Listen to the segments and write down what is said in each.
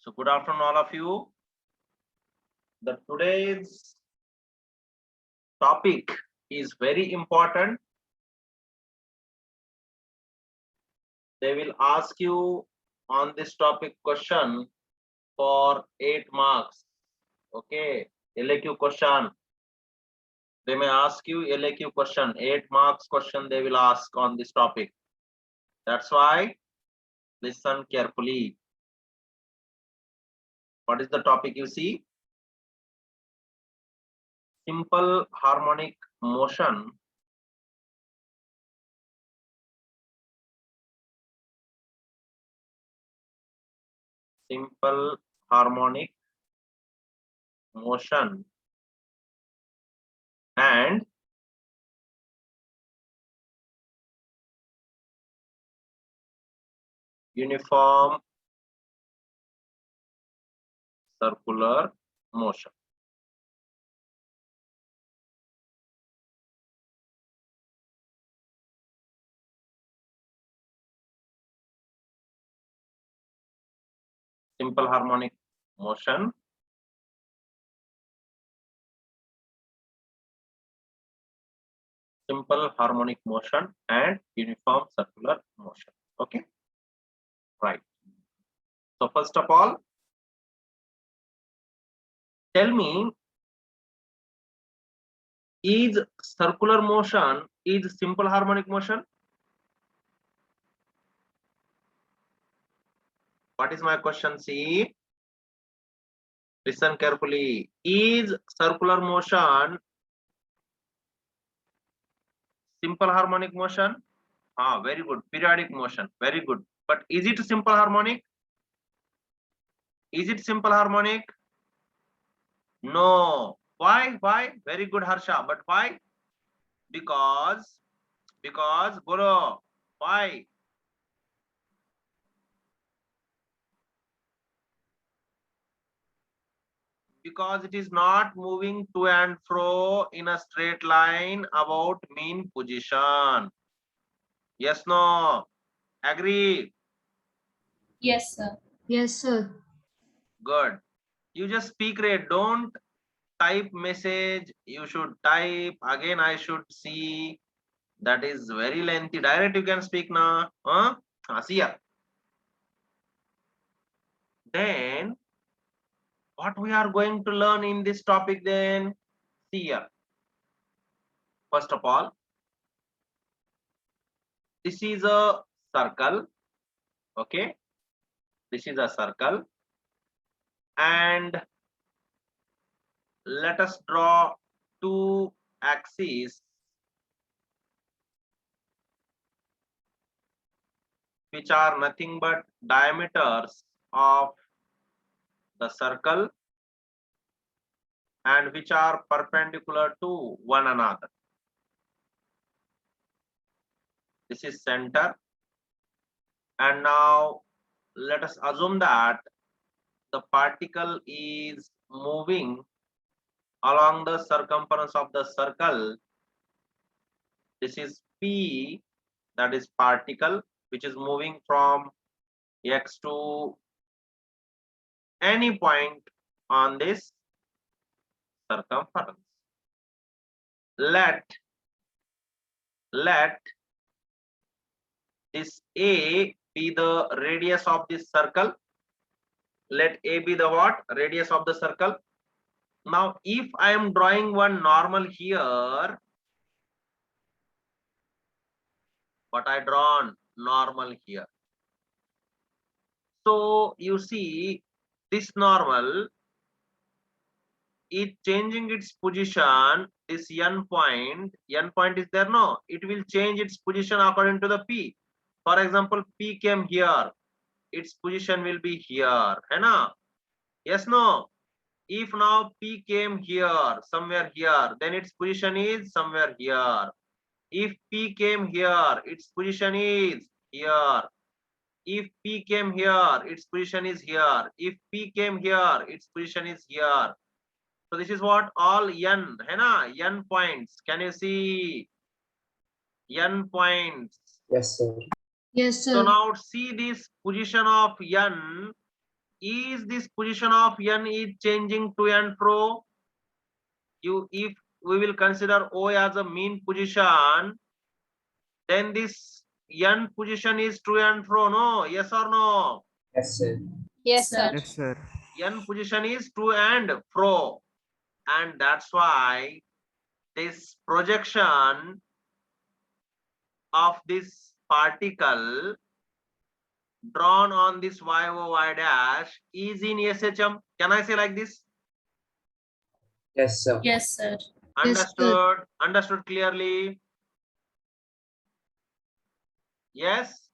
So good afternoon, all of you. Today's topic is very important. They will ask you on this topic question for 8 marks. Okay, LAQ question. They may ask you LAQ question, 8 marks question they will ask on this topic. That's why listen carefully. What is the topic you see? Simple harmonic motion simple harmonic motion and uniform circular motion. Simple harmonic motion and uniform circular motion. Okay, right. So first of all, tell me, is circular motion is simple harmonic motion? What is my question? See, listen carefully. Is circular motion simple harmonic motion? Very good. Periodic motion, very good. But is it simple harmonic? Is it simple harmonic? No. Why? Very good, Harsha. But why? Because bolo, why? Because it is not moving to and fro in a straight line about mean position. Yes, no? Agree? Yes, sir. Yes, sir. Good. You just speak rate. Don't type message. You should type. Again, I should see. That is very lengthy. Direct you can speak now. See ya. Then what we are going to learn in this topic then? See here. First of all, this is a circle. Okay, this is a circle, and let us draw two axes which are nothing but diameters of the circle and which are perpendicular to one another. This is center, and now let us assume that the particle is moving along the circumference of the circle. This is P, that is particle, which is moving from X to any point on this circumference. Let this A be the radius of this circle. Let A be the what? Radius of the circle. Now, if I am drawing one normal here, what I drawn normal here. So you see, this normal is changing its position. This n point is there, no? It will change its position according to the P. For example, P came here, its position will be here, है ना? Yes, no? If now P came here, somewhere here, then its position is somewhere here. If P came here, its position is here. If P came here, its position is here. If P came here, its position is here. So this is what all n, hai na? N points. Can you see? N points. Yes, sir. Yes, sir. So now see this position of n is this position of n is changing to and fro? If we will consider O as a mean position, then this n position is to and fro, no? Yes or no? Yes, sir. Yes, sir. Yes, sir. N position is to and fro, and that's why this projection of this particle drawn on this y dash is in SHM. Can I say like this? Yes, sir. Yes, sir. Understood? Understood clearly? Yes?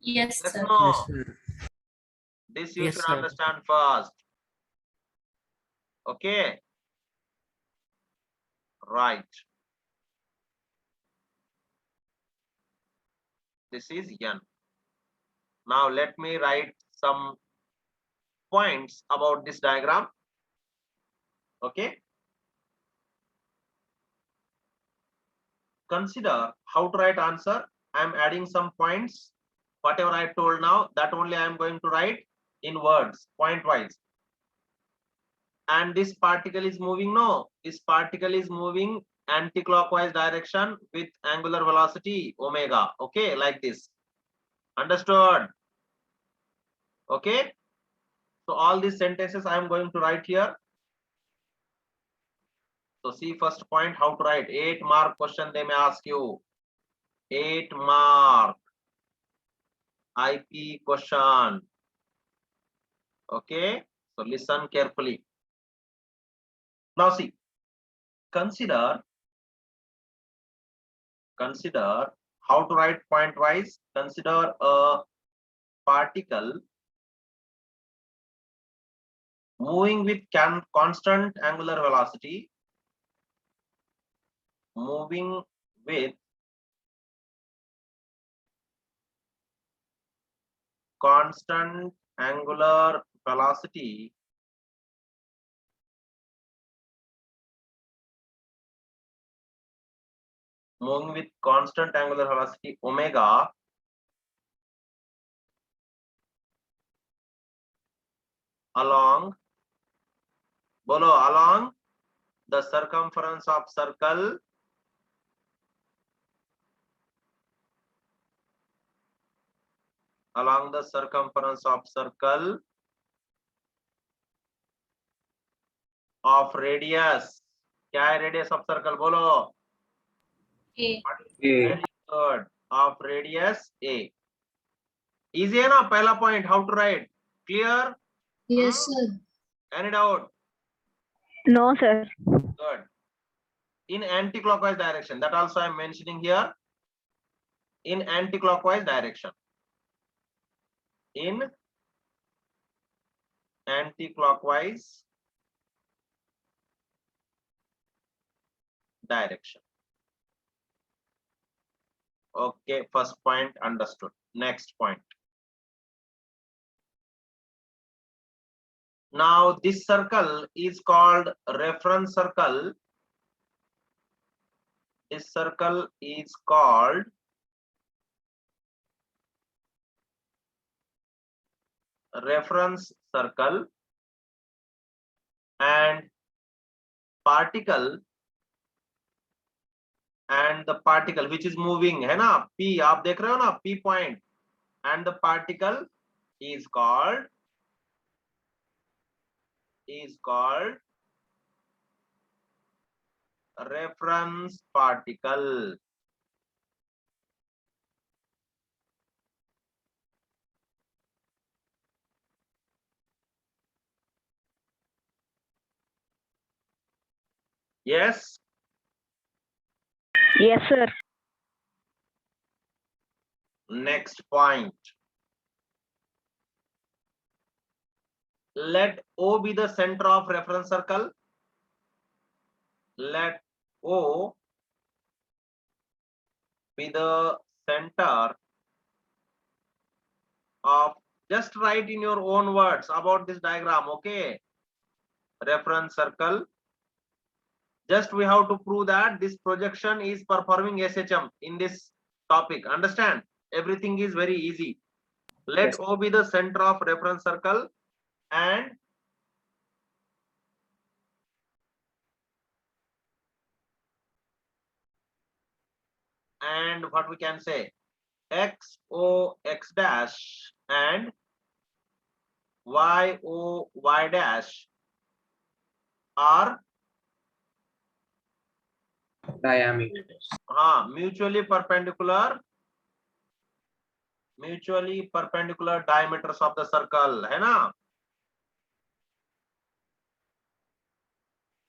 Yes, Yes, sir. no? Yes, sir. This you Yes, should sir. understand first. Okay? Right. This is n. Now let me write some points about this diagram. Okay? Consider how to write answer. I am adding some points. Whatever I told now, that only I am going to write in words, point wise. And this particle is moving, no? This particle is moving anti-clockwise direction with angular velocity omega. Okay, like this. Understood? Okay? So all these sentences I am going to write here. So see first point, how to write. 8-mark question they may ask you. 8-mark IP question. Okay, so listen carefully. Now see, consider how to write point wise. Consider a particle moving with constant angular velocity, moving with constant angular velocity omega along the circumference of circle of radius. क्या है radius of circle? बोलो. A. Very good. Of radius A. Easy है ना पहला point? How to write? Clear? Yes, sir. Any doubt? No, sir. Good. In anti-clockwise direction. That also I am mentioning here. In anti-clockwise direction. In anti-clockwise direction. Okay, first point understood. Next point. Now this circle is called reference circle. This circle is called reference circle, and particle which is moving है ना, P आप देख रहे हो ना, P point, and the particle is called reference particle. Yes. Yes, sir. Next point. Let O be the center of reference circle. Let O be the center of, just write in your own words about this diagram. Okay, reference circle. Just we have to prove that this projection is performing SHM in this topic. Understand? Everything is very easy. Let Yes. O be the center of reference circle and what we can say, X O X dash and Y O Y dash are Diameters. mutually perpendicular diameters of the circle, है ना?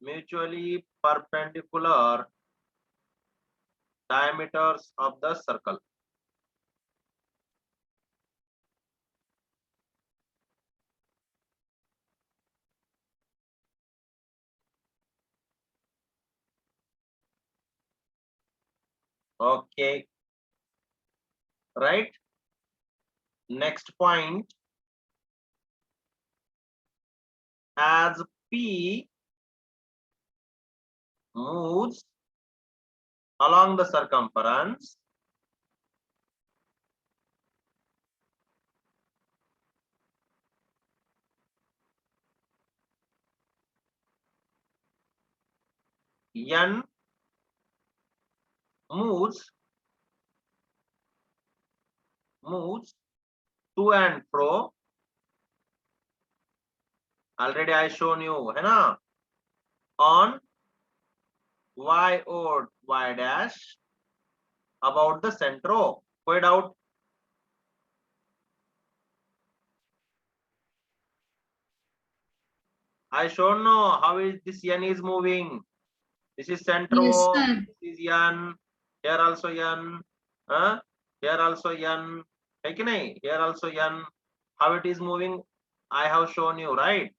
Mutually perpendicular diameters of the circle. Okay, right? Next point, as P moves along the circumference, N moves to and fro. Already I shown you, है ना? On Y or Y dash about the center O. कोई doubt? I shown no how is this N is moving. This is center Yes, O. sir. This is N. Here also N. Here also N. है कि नहीं? Here also N. How it is moving? I have shown you, right?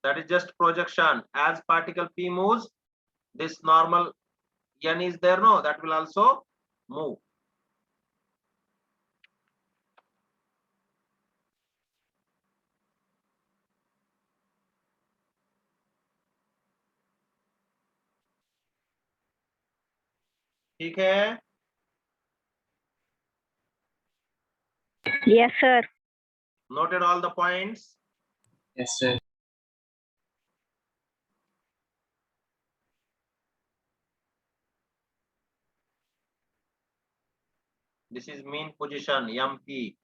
That is just projection. As particle P moves, this normal N is there, no? That will also move. ठीक है? Yes, sir. Noted all the points. Yes, sir. This is mean position, MP.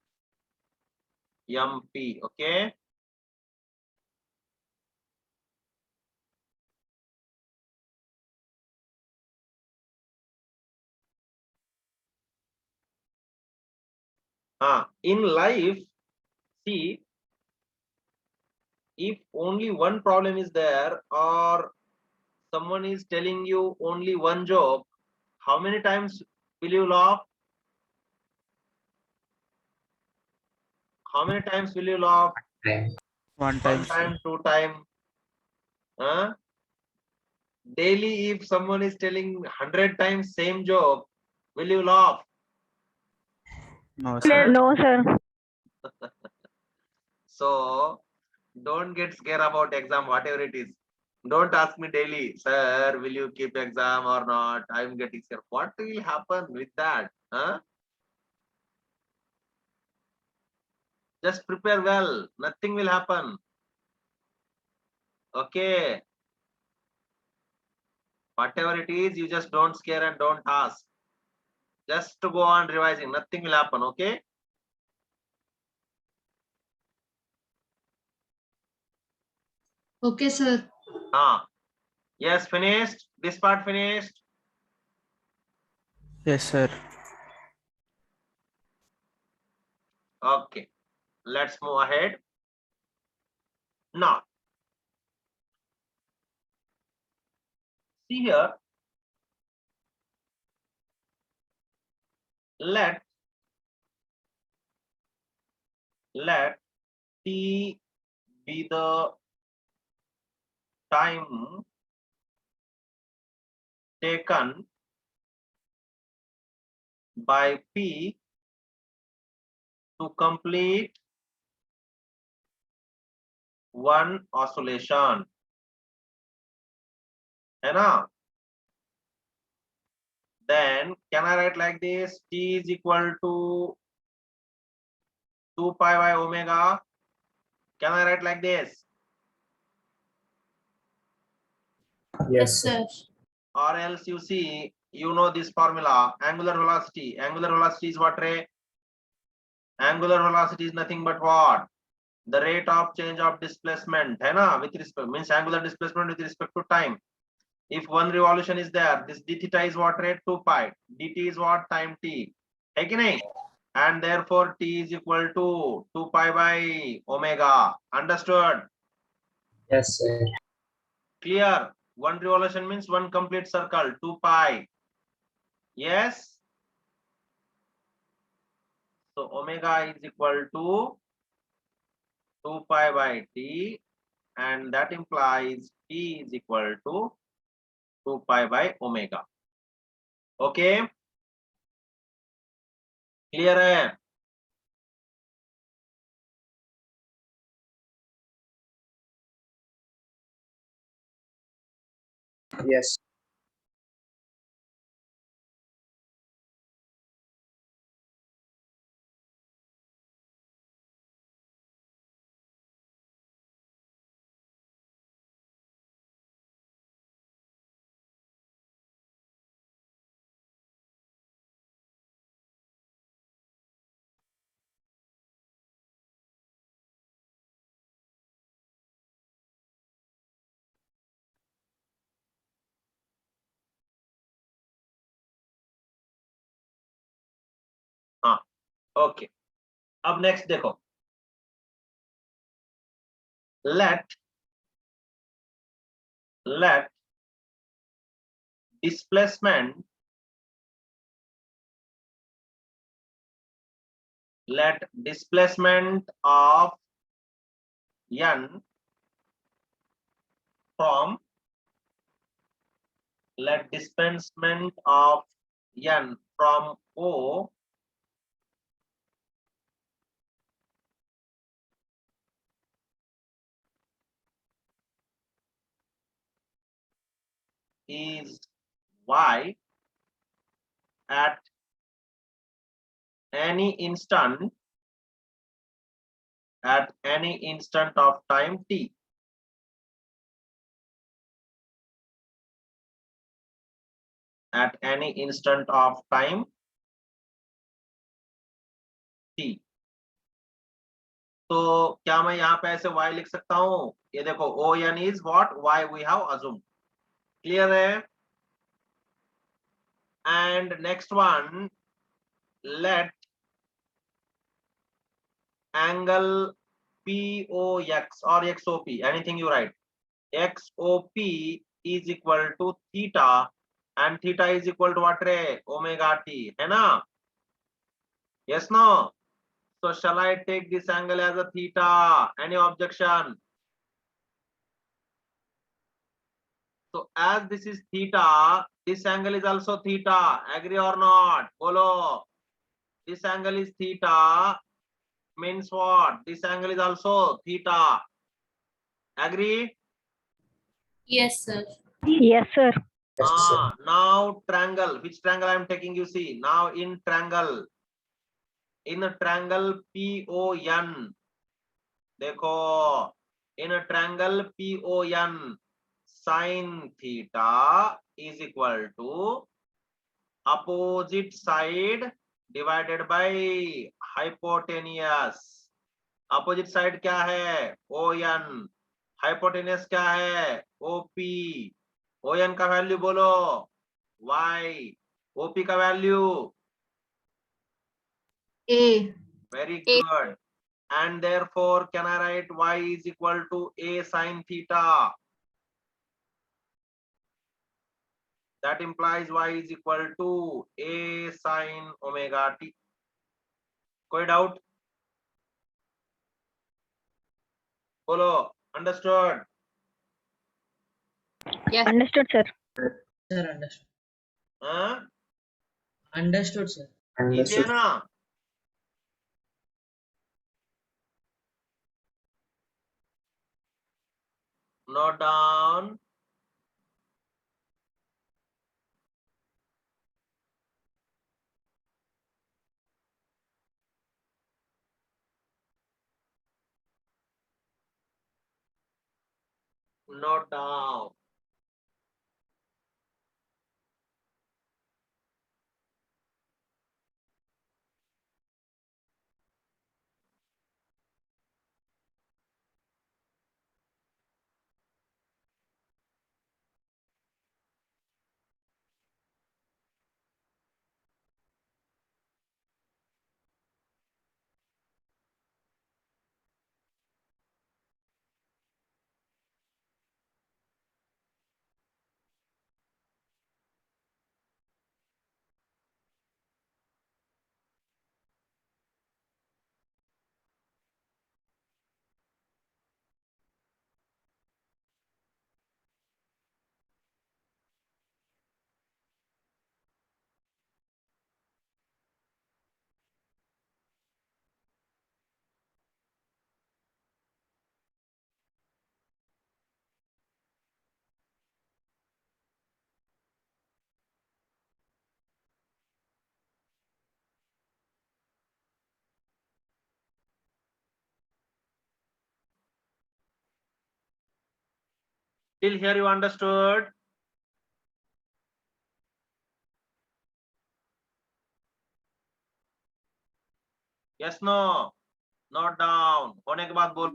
MP, okay? In life, see, if only one problem is there or someone is telling you only one joke, how many times will you laugh? How many times will you laugh? Time. One One time. time, two time. Daily, if someone is telling 100 times same joke, will you laugh? No, sir. No, sir. So don't get scared about exam, whatever it is. Don't ask me daily, sir, will you keep exam or not? I'm getting scared. What will happen with that? Just prepare well. Nothing will happen. Okay. Whatever it is, you just don't scare and don't ask. Just to go on revising. Nothing will happen. Okay. Okay, sir. Yes, finished. This part finished. Yes, sir. Okay. Let's move ahead. Now, see here. Let T be the time taken by P to complete one oscillation. है ना? then can I write like this? T is equal to 2 pi by omega. Can I write like this? Yes, sir. sir. Or else you see, you know this formula, angular velocity. Angular velocity is what, Ray? Angular velocity is nothing but what? The rate of change of displacement, hai na? With respect, means angular displacement with respect to time. If one revolution is there, this d theta is what rate? 2 pi. dt is what? Time t. Hai ki nahi? And therefore t is equal to 2 pi by omega. Understood? Yes, sir. Clear? One revolution means one complete circle, 2 pi. Yes? So omega is equal to 2 pi by t, and that implies t is equal to 2 pi by omega. Okay? Clear hai? Yes. हाँ, okay. अब next देखो. Let displacement of n from O is y at any instant of time t. At any instant of time t. तो क्या मैं यहाँ पे ऐसे y लिख सकता हूँ? ये देखो O n is what? Y we have assumed. Clear है? And next one, let angle POX or XOP, anything you write, XOP is equal to theta, and theta is equal to what ray? Omega t, है ना? Yes, no? So shall I take this angle as a theta? Any objection? So as this is theta, this angle is also theta. Agree or not? Bolo. This angle is theta. Means what? This angle is also theta. Agree? Yes, sir. Yes, sir. Yes, sir. Now triangle. Which triangle I am taking? You see. Now in triangle. In a triangle PON. देखो. In a triangle PON. Sin theta is equal to opposite side divided by hypotenuse. Opposite side क्या है? ON. Hypotenuse क्या है? OP. ON का value बोलो. Y. OP का value. A. Very A. good. And therefore, can I write Y is equal to A sin theta? That implies Y is equal to A sin omega t. कोई doubt? बोलो. Understood? Yes. Understood, sir. Sir, understood. हाँ? Understood, sir. Easy है Understood. ना? Note down. note down. Till here you understood? Yes, no? Note down. होने के बाद बोल.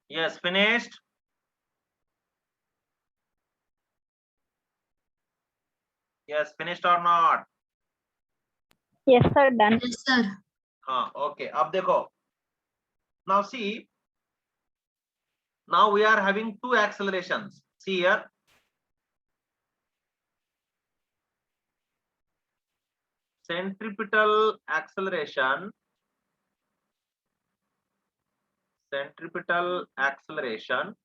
Yes, finished? Yes, finished or not? Yes, sir. Done. Yes, sir. हाँ, okay. अब देखो. Now see. Now we are having two accelerations. See here. Centripetal acceleration. Centripetal acceleration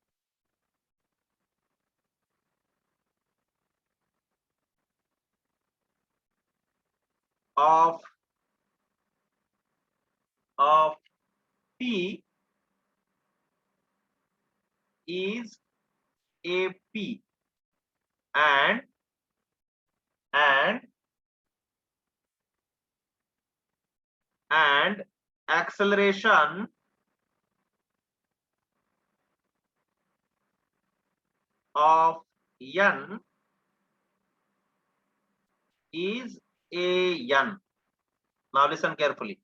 of P is AP and acceleration of N is AN. Now listen carefully.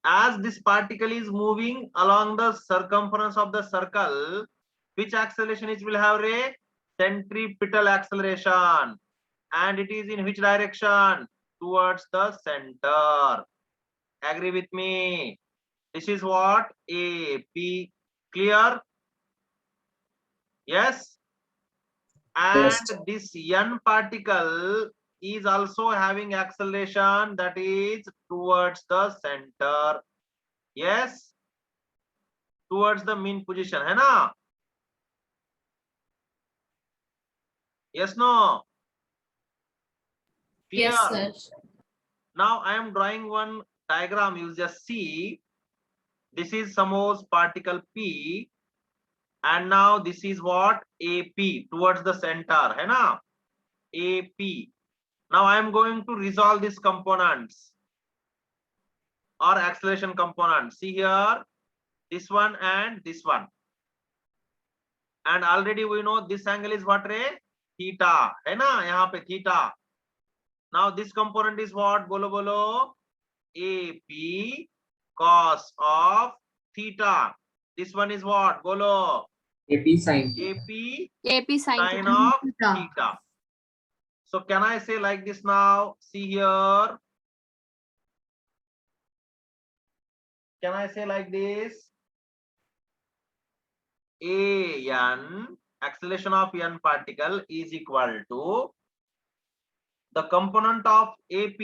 As this particle is moving along the circumference of the circle, which acceleration it will have? A centripetal acceleration. And it is in which direction? Towards the center. Agree with me? This is what? AP. Clear? Yes? And Yes. this N particle is also having acceleration that is towards the center. Yes? Towards the mean position. है ना? Yes, no? Clear? Yes, sir. Now I am drawing one diagram. You just see. This is suppose particle P. And now this is what? AP towards the center. है ना? AP. Now I am going to resolve these components or acceleration components. See here, this one and this one. and already we know this angle is what ray? Theta, है ना यहाँ पे theta. Now this component is what? बोलो बोलो. AP cos of theta. This one is what? बोलो. AP sin. AP AP sin sin theta. of theta. So can I say like this now? See here. Can I say like this? An acceleration of n particle is equal to the component of AP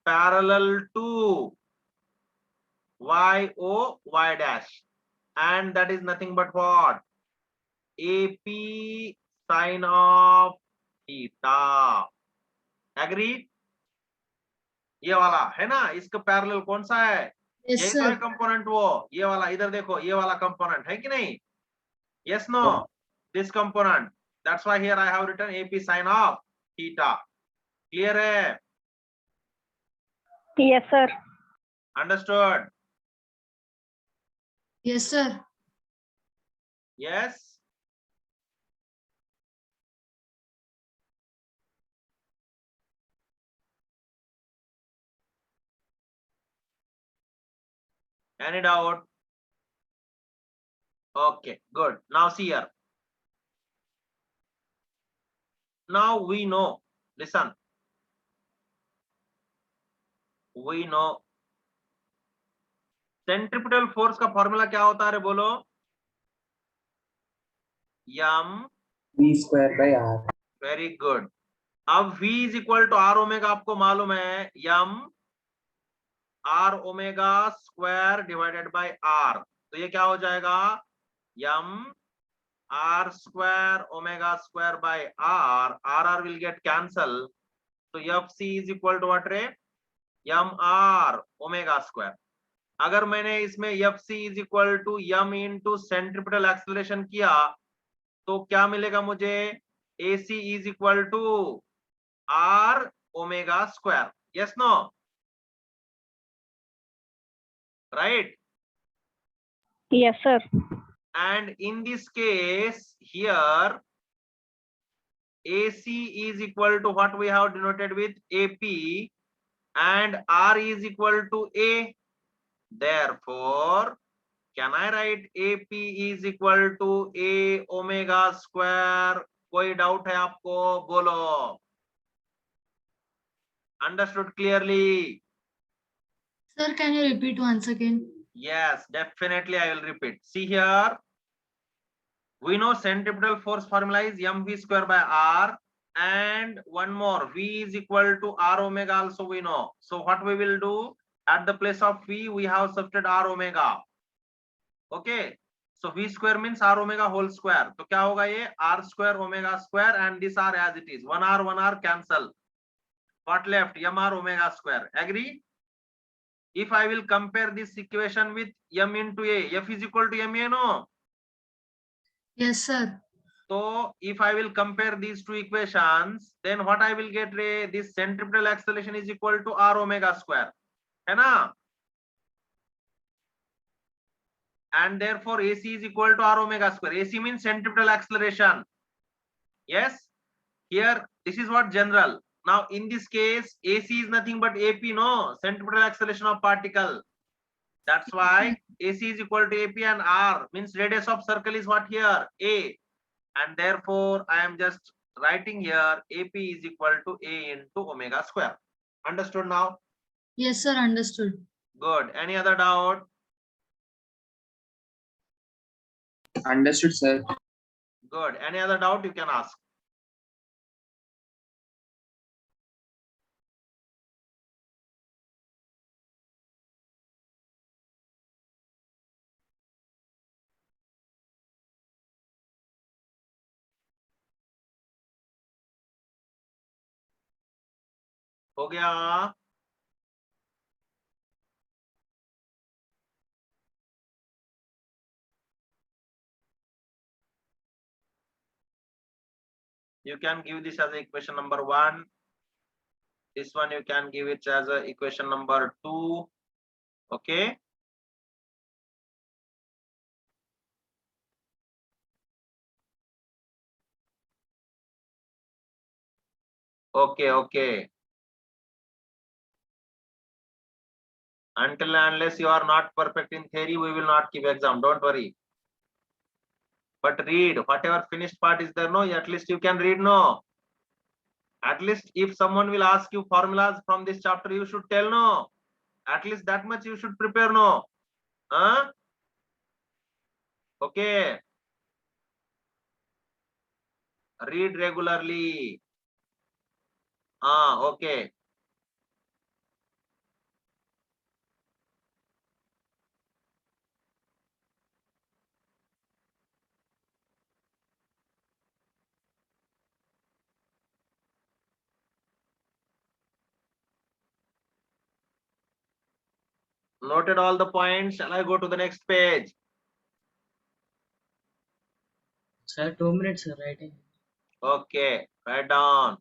parallel to y dash, and that is nothing but what? AP sin of theta. Agreed? ये वाला है ना, इसका parallel कौन सा है? Yes, यही तो है sir. कंपोनेंट. वो ये वाला इधर देखो, ये वाला कंपोनेंट है कि नहीं? Yes, no? Yeah. This component. That's why here I have written AP sin of theta. Clear है? Yes, sir. Understood? Yes, sir. Yes? Any doubt? Okay, good. Now see here. Now we know, listen. We know centripetal force का formula क्या होता है रे बोलो? m V square by R. Very good. अब v is equal to r omega आपको मालूम है, m r omega square divided by r. तो ये क्या हो जाएगा? m r square omega square by r. r will get cancel. तो fc is equal to what रे? m r omega square. अगर मैंने इसमें fc is equal to m into centripetal acceleration किया तो क्या मिलेगा मुझे? AC is equal to r omega square. Yes no? Right? Yes, sir. And in this case here AC is equal to what we have denoted with AP and R is equal to A. Therefore, can I write AP is equal to A omega square? कोई doubt है आपको? बोलो. Understood clearly? Sir, can you repeat once again? Yes, definitely I will repeat. See here. We know centripetal force formula is mv square by r, and one more, v is equal to r omega also we know. So what we will do, at the place of v we have substituted r omega. Okay, so v square means r omega whole square. तो क्या होगा ये? r square omega square and this r as it is. one r cancel. What left? mr omega square. Agree? If I will compare this equation with m into a, f is equal to ma, no? Yes, sir. So if I will compare these two equations, then what I will get? This centripetal acceleration is equal to r omega square, है ना? And therefore AC is equal to r omega square. AC means centripetal acceleration. Yes. Here this is what general. Now in this case AC is nothing but AP, no? Centripetal acceleration of particle. That's why AC is equal to AP and R means radius of circle is what here? A. And therefore I am just writing here AP is equal to A into omega square. Understood now? Yes, sir. Understood. Good. Any other doubt? Understood, sir. Good. Any other doubt you can ask. हो गया? You can give this as equation number 1. This one you can give it as a equation number 2. Okay. Okay. Until and unless you are not perfect in theory, we will not give exam. Don't worry. But read whatever finished part is there. No, at least you can read. No. At least if someone will ask you formulas from this chapter, you should tell no. At least that much you should prepare no. Huh? Okay. Read regularly. Okay. Noted all the points. Shall I go to the next page? Sir, 2 minutes, sir, writing. Okay. Write down.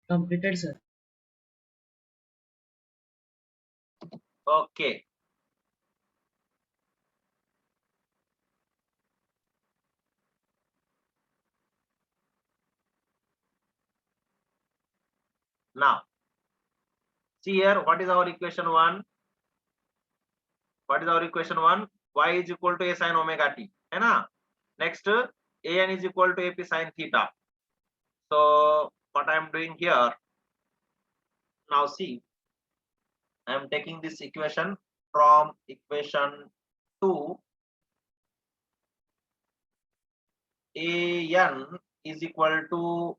Completed, sir. Okay. Now, see here, what is our equation 1? What is our equation 1? Y is equal to A sin omega t. है ना? Next, AN is equal to AP sin theta. So, what I am doing here, now see, I am taking this equation from equation 2. AN is equal to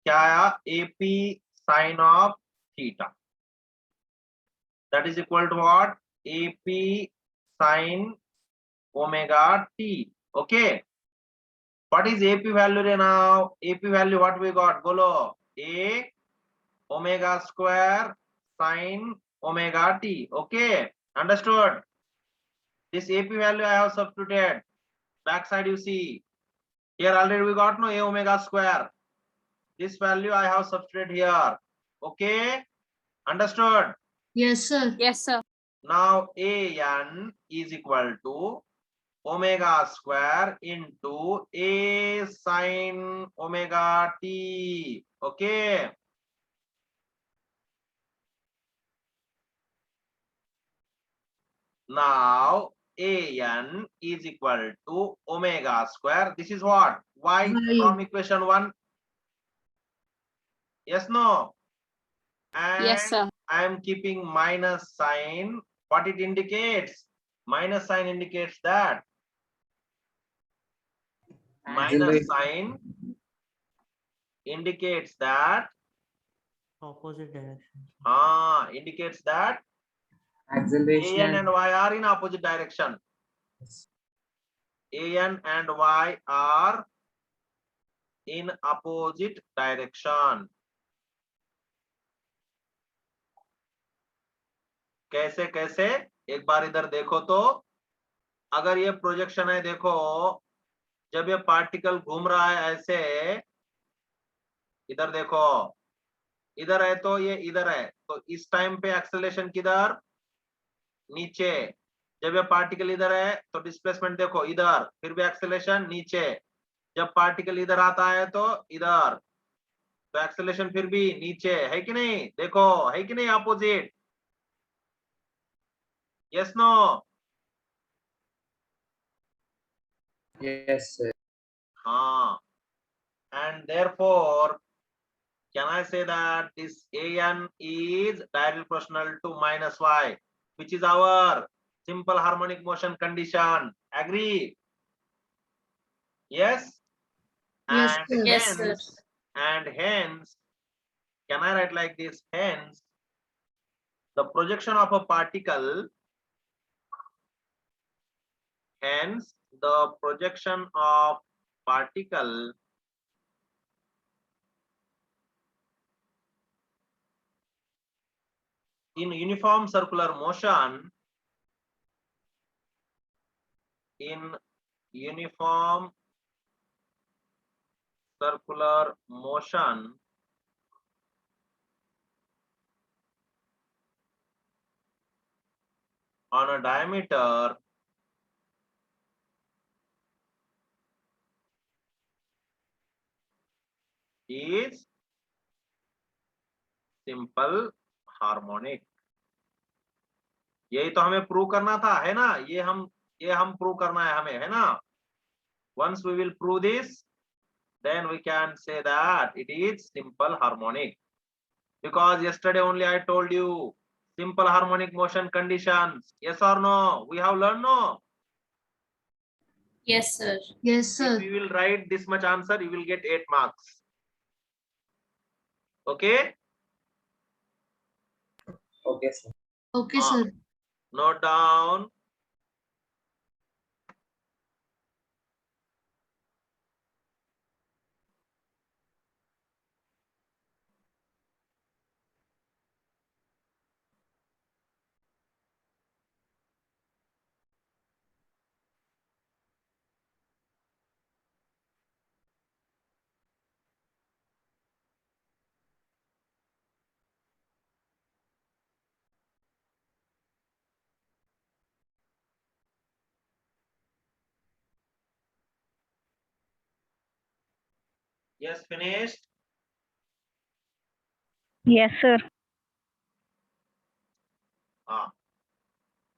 क्या आया? AP sin of theta. That is equal to what? AP sin omega t. Okay. What is AP value now? AP value what we got? Bolo. A omega square sin omega t. Okay. Understood? This AP value I have substituted. Backside you see. Here already we got no A omega square. This value I have substituted here. Okay. Understood? Yes, sir. Yes, sir. Now AN is equal to omega square into A sin omega t. Okay. Now AN is equal to omega square. This is what? Y Y. from equation 1. Yes, no? And Yes, sir. I am keeping minus sign. What it indicates? Minus sign indicates that. Minus Auxiliary. sign indicates that. Opposite direction. Indicates that Acceleration AN and Y are in opposite direction. AN and Y are in opposite direction. कैसे कैसे? एक बार इधर देखो तो, अगर ये projection है, देखो जब ये पार्टिकल घूम रहा है ऐसे, इधर देखो इधर है तो ये इधर है, तो इस टाइम पे एक्सेलरेशन किधर, नीचे। जब ये पार्टिकल इधर है तो डिस्प्लेसमेंट देखो इधर, फिर भी एक्सेलरेशन नीचे। जब पार्टिकल इधर आता है तो इधर, तो एक्सेलरेशन फिर भी नीचे, है कि नहीं? देखो है कि नहीं opposite? Yes no? Yes, sir. हाँ, and therefore can I say that this an is directly proportional to minus y, which is our simple harmonic motion condition. Agree? Yes? Yes, And sir. Yes, sir. hence, can I write like this? Hence, the projection of a particle, hence the projection of particle in uniform circular motion, in uniform circular motion on a diameter is simple harmonic. यही तो हमें prove करना था, है ना? ये हम prove करना है हमें, है ना? Once we will prove this, then we can say that it is simple harmonic. Because yesterday only I told you simple harmonic motion conditions. Yes or no? We have learned, no? Yes, sir. Yes, If sir. you will write this much answer, you will get 8 marks. Okay? Okay, sir. Okay, sir. Note down. Yes, finished? Yes, sir.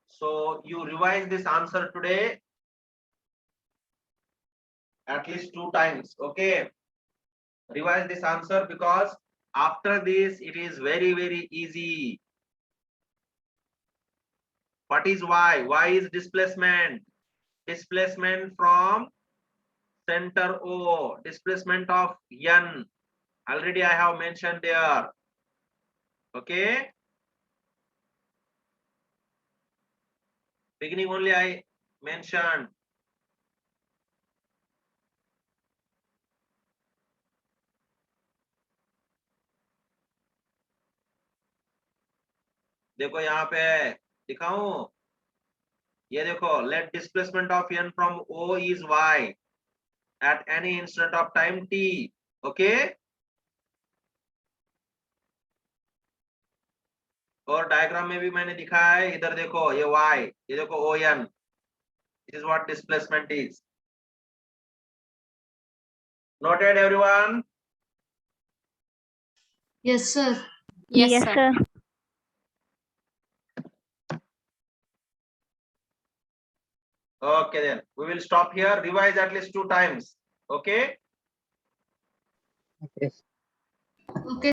So you revise this answer today at least 2 times. Okay? Revise this answer, because after this it is very, very easy. What is y? Y is displacement. Displacement from center O. Displacement of n. Already I have mentioned there. Okay? Beginning only I mentioned. देखो यहाँ पे दिखाऊं, ये देखो, let displacement of n from O is y at any instant of time t. Okay? और diagram में भी मैंने दिखाया है, इधर देखो ये y, ये देखो O n. This is what displacement is. Noted, everyone? Yes, sir. Yes, sir. sir. Okay, then we will stop here. Revise at least 2 times. Okay? Okay. Okay.